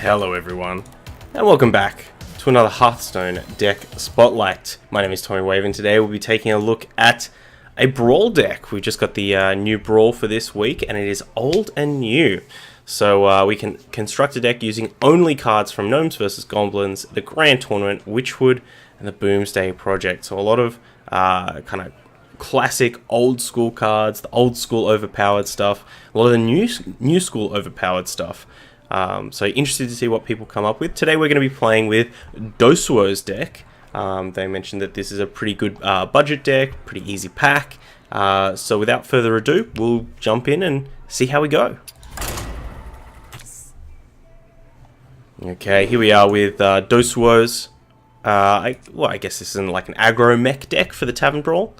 Hello everyone, and welcome back to another Hearthstone deck spotlight. My name is Tommy Wave, and today we'll be taking a look at a Brawl deck. We just got the new Brawl for this week, and it is old and new. So we can construct a deck using only cards from Gnomes vs Goblins, the Grand Tournament, Witchwood, and the Boomsday Project. So a lot of kind of classic old school cards, the old school overpowered stuff, a lot of the new school overpowered stuff. So interested to see what people come up with. Today we're going to be playing with Dosuo's deck. They mentioned that this is a pretty good budget deck, pretty easy pack. So without further ado, we'll jump in and see how we go. Okay, here we are with Dosuo's. I guess this isn't like an aggro mech deck for the Tavern Brawl.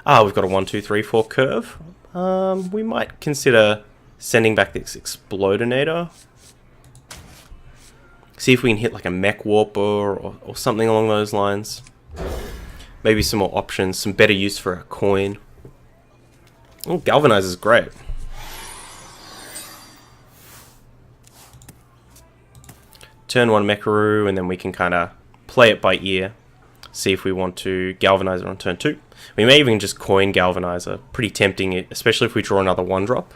We've got a 1, 2, 3, 4 curve. We might consider sending back this Explodinator. See if we can hit like a Mech Warper or something along those lines. Maybe some more options, some better use for a coin. Oh, Galvanize is great. Turn 1 Mecharoo, and then we can kind of play it by ear. See if we want to Galvanize it on turn 2. We may even just coin Galvanizer. Pretty tempting, especially if we draw another 1-drop.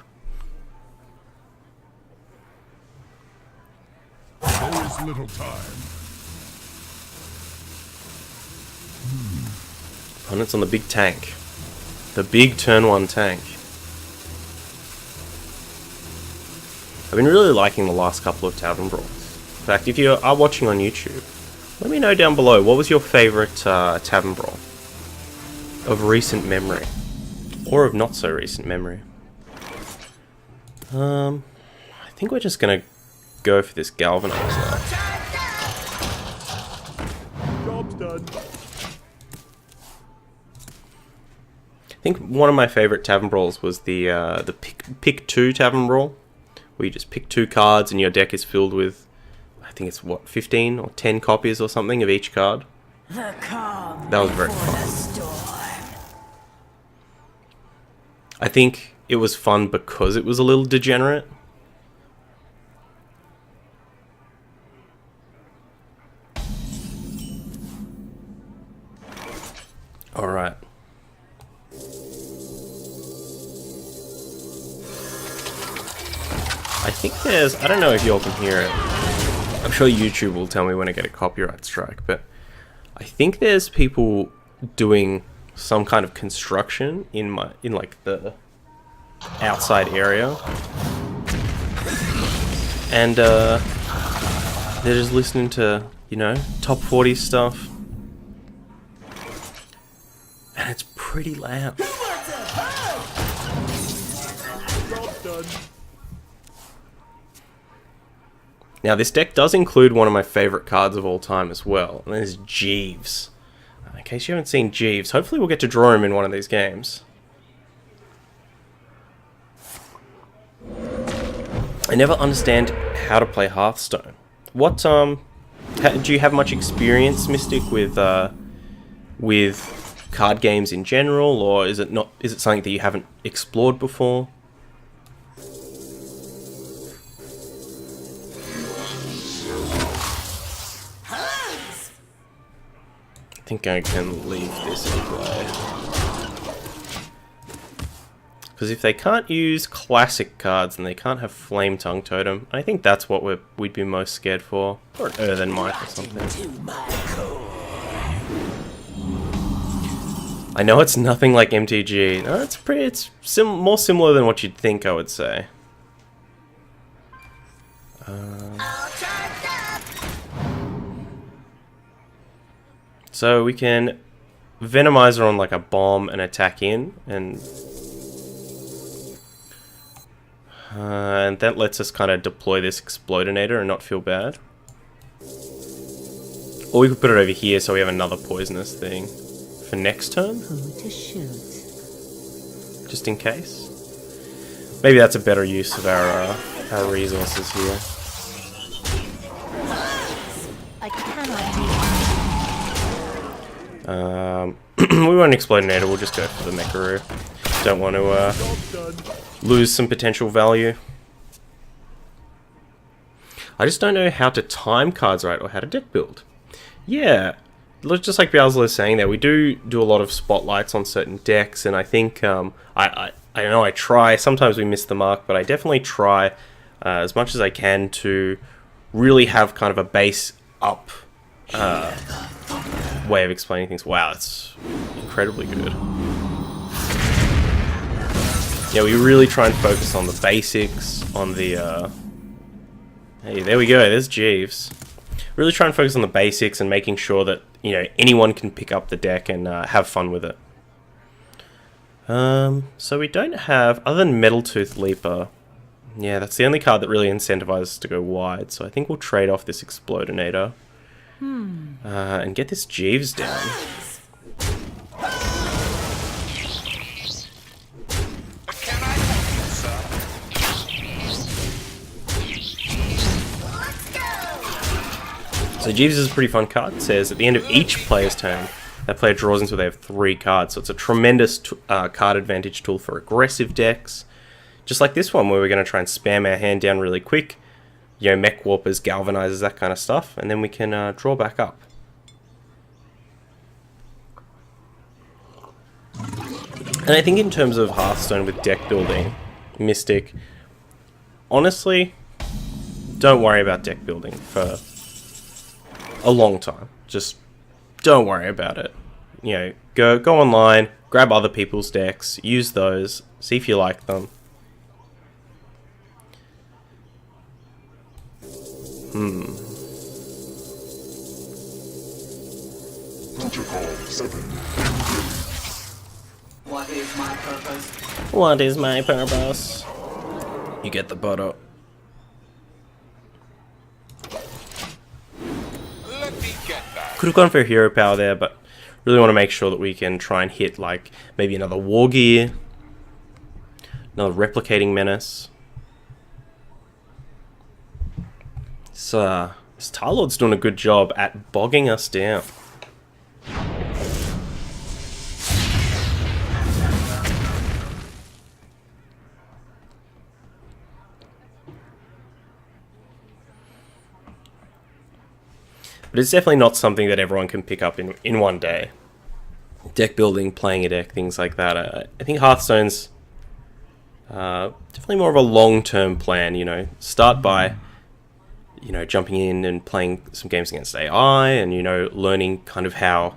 There is little time. Opponent's on the big tank. The big turn 1 tank. I've been really liking the last couple of Tavern Brawls. In fact, if you are watching on YouTube, let me know down below, what was your favourite Tavern Brawl? Of recent memory. Or of not so recent memory. I think we're just going to go for this Galvanizer. Job's done. I think one of my favourite Tavern Brawls was the pick 2 Tavern Brawl, where you just pick 2 cards and your deck is filled with, I think it's what, 15 or 10 copies or something of each card. That was very fun. I think it was fun because it was a little degenerate. Alright. I think there's, I don't know if y'all can hear it. I'm sure YouTube will tell me when I get a copyright strike, but I think there's people doing some kind of construction in like the outside area. And they're just listening to, you know, top 40 stuff. And it's pretty loud. Now this deck does include one of my favourite cards of all time as well, and that is Jeeves. In case you haven't seen Jeeves, hopefully we'll get to draw him in one of these games. I never understand how to play Hearthstone. What do you have much experience, Mystic, with card games in general, or is it not? Is it something that you haven't explored before? I think I can leave this in play. Because if they can't use classic cards, then they can't have Flame Tongue Totem. I think that's what we'd be most scared for. Or an Earthen Might or something. I know it's nothing like MTG. No, it's more similar than what you'd think, I would say. So we can Venomizer on like a bomb and attack in, and that lets us kind of deploy this Explodinator and not feel bad. Or we could put it over here so we have another poisonous thing for next turn. Who to shoot? Just in case. Maybe that's a better use of our resources here. I cannot we won't Explodinator, we'll just go for the Mecharoo. Don't want to lose some potential value. I just don't know how to time cards right or how to deck build. Yeah, just like Bowser was saying there, we do a lot of spotlights on certain decks, and I think I know I try. Sometimes we miss the mark, but I definitely try as much as I can to really have kind of a base up way of explaining things. Wow, it's incredibly good. Yeah, we really try and focus on the basics, on the, hey, there we go, there's Jeeves. Really try and focus on the basics and making sure that, you know, anyone can pick up the deck and have fun with it. So we don't have, other than Metal Tooth Leaper, yeah, that's the only card that really incentivizes us to go wide, so I think we'll trade off this Explodinator. And get this Jeeves down. So Jeeves is a pretty fun card. It says at the end of each player's turn, that player draws until they have 3 cards. So it's a tremendous card advantage tool for aggressive decks. Just like this one, where we're going to try and spam our hand down really quick. You know, Mech Warpers, Galvanizers, that kind of stuff. And then we can draw back up. And I think in terms of Hearthstone with deck building, Mystic, honestly, don't worry about deck building for a long time. Just don't worry about it. You know, go online, grab other people's decks, use those, see if you like them. Protocol 7. What is my purpose? What is my purpose? You get the butter. Let me get that. Could have gone for hero power there, but really want to make sure that we can try and hit like maybe another War Gear, another Replicating Menace. So this Tar-Lord's doing a good job at bogging us down. But it's definitely not something that everyone can pick up in one day. Deck building, playing a deck, things like that. I think Hearthstone's definitely more of a long-term plan, you know. Start by, you know, jumping in and playing some games against AI and, you know, learning kind of how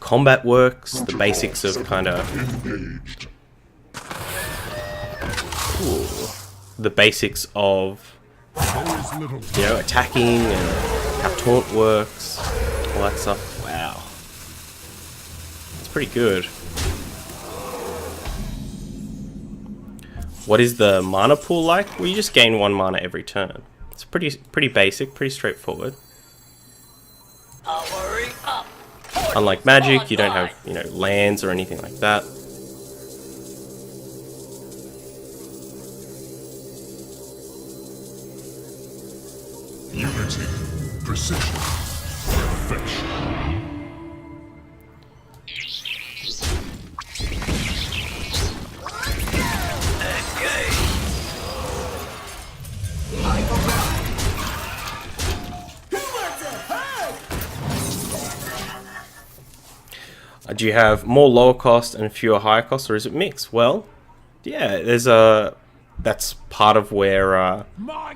combat works, the basics of kind of... the basics of, you know, attacking and how taunt works, all that stuff. Wow. It's pretty good. What is the mana pool like? Well, you just gain 1 mana every turn. It's pretty basic, pretty straightforward. Unlike Magic, you don't have, you know, lands or anything like that. Unity. Precision. Perfection. Do you have more lower cost and fewer higher cost, or is it mixed? Well, yeah, there's that's part of where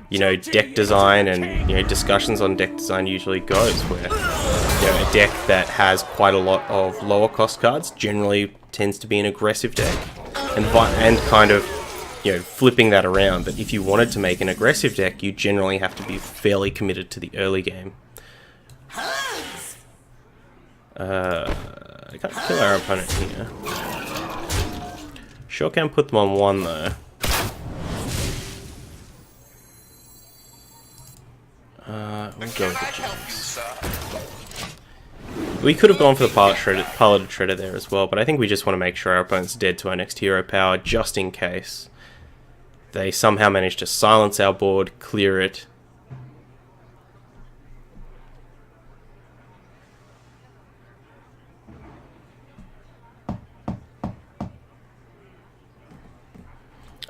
you know, deck design and, you know, discussions on deck design usually goes, where, you know, a deck that has quite a lot of lower cost cards generally tends to be an aggressive deck, and kind of, you know, flipping that around. But if you wanted to make an aggressive deck, you generally have to be fairly committed to the early game. I can't kill our opponent here. Sure can put them on 1 though. We'll go with the James. We could have gone for the piloted shredder there as well, but I think we just want to make sure our opponent's dead to our next hero power, just in case they somehow manage to silence our board, clear it.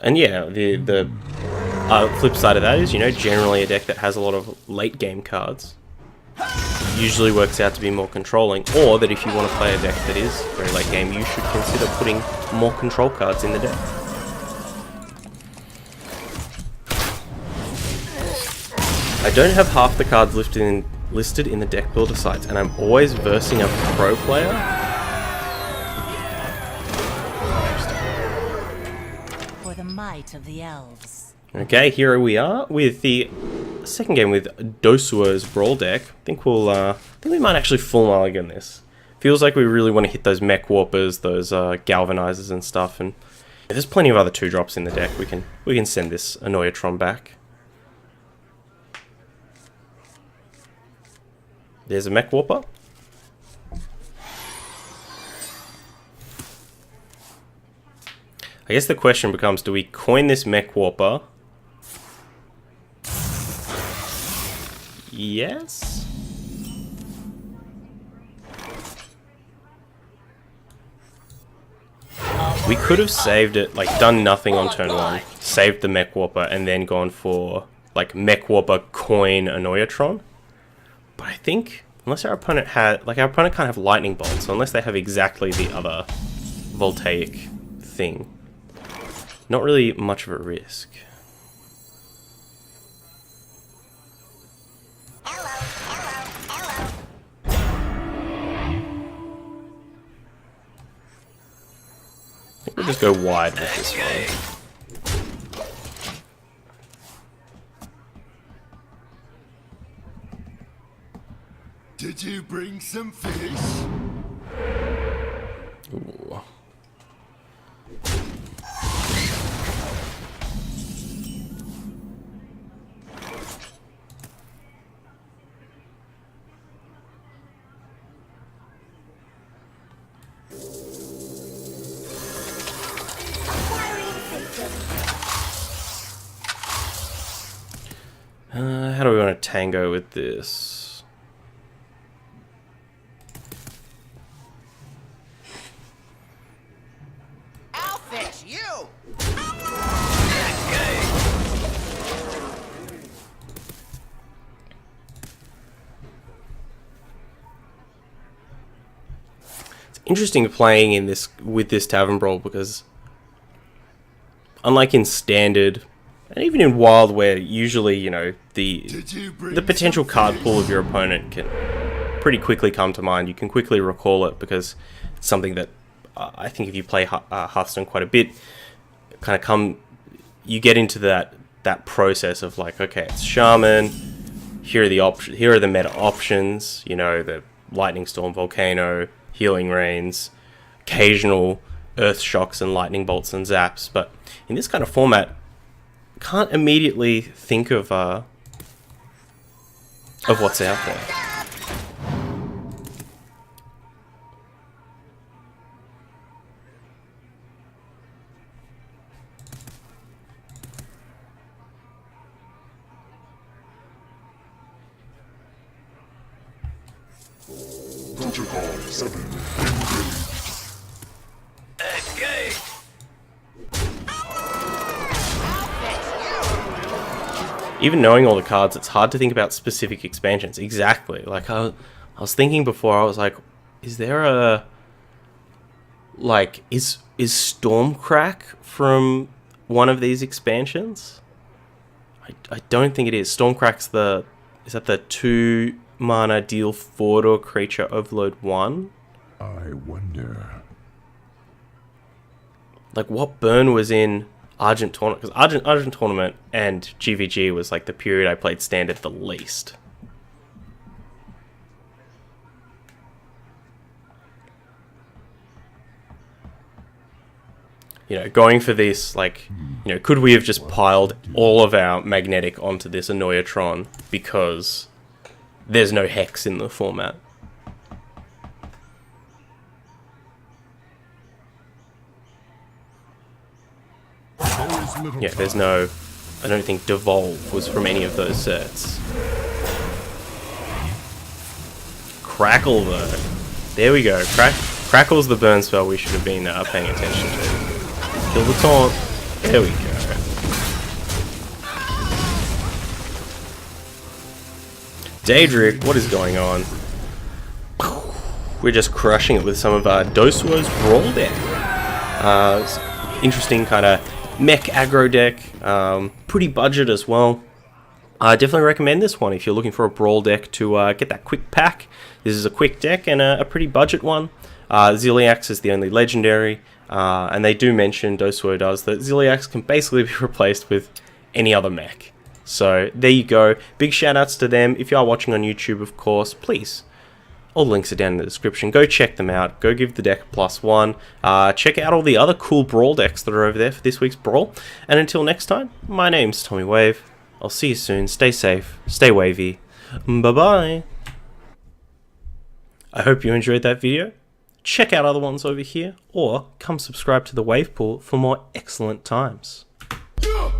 And yeah, the Flip side of that is, you know, generally a deck that has a lot of late game cards usually works out to be more controlling, or that if you want to play a deck that is very late game, you should consider putting more control cards in the deck. I don't have half the cards listed in the deck builder sites, and I'm always versing a pro player. For the might of the elves. Okay, here we are with the second game with Dosuo's Brawl deck. I think we might actually full mulligan this. Feels like we really want to hit those Mech Warpers, those Galvanizers and stuff, and yeah, there's plenty of other 2-drops in the deck. We can send this Annoyatron back. There's a Mech Warper. I guess the question becomes, do we coin this Mech Warper? Yes? We could have saved it, like done nothing on turn 1, saved the Mech Warper, and then gone for like Mech Warper coin Annoyatron. But I think, unless our opponent had, like our opponent can't have Lightning Bolt, so unless they have exactly the other Voltaic thing, not really much of a risk. I think we'll just go wide with this one. Did you bring some fish? Ooh. How do we want to tango with this? I'll fix you. It's interesting playing in this with this Tavern Brawl because, unlike in Standard, and even in Wild, where usually, you know, the potential card pool of your opponent can pretty quickly come to mind. You can quickly recall it because it's something that I think if you play Hearthstone quite a bit, you get into that process of like, okay, it's Shaman. Here are the options. Here are the meta options. You know, the Lightning Storm, Volcano, Healing Rains, occasional Earth Shocks and Lightning Bolts and Zaps. But in this kind of format, can't immediately think of what's out there. Protocol 7 engaged. Even knowing all the cards, it's hard to think about specific expansions. Exactly. Like, I was thinking before, I was like, is there a... Like, is Stormcrack from one of these expansions? I don't think it is. Stormcrack's the... Is that the 2 mana deal 4 to a creature overload 1? I wonder. Like, what burn was in Argent Tournament? Because Argent Tournament and GVG was like the period I played Standard the least. You know, going for this, like, you know, could we have just piled all of our Magnetic onto this Annoyatron because there's no Hex in the format? Yeah, there's no... I don't think Devolve was from any of those sets. Crackle, though. There we go. Crackle's the burn spell we should have been paying attention to. Kill the taunt. There we go. Daedric, what is going on? We're just crushing it with some of Dosuo's Brawl deck. Interesting kind of mech aggro deck. Pretty budget as well. I definitely recommend this one if you're looking for a Brawl deck to get that quick pack. This is a quick deck and a pretty budget one. Ziliax is the only legendary, and they do mention, Dosuo does, that Ziliax can basically be replaced with any other mech. So there you go. Big shout outs to them. If you are watching on YouTube, of course, please, all the links are down in the description. Go check them out. Go give the deck a +1. Check out all the other cool Brawl decks that are over there for this week's Brawl. And until next time, my name's Tommy Wave. I'll see you soon. Stay safe. Stay wavy. Bye-bye. I hope you enjoyed that video. Check out other ones over here, or come subscribe to the Wave Pool for more excellent times. Yeah.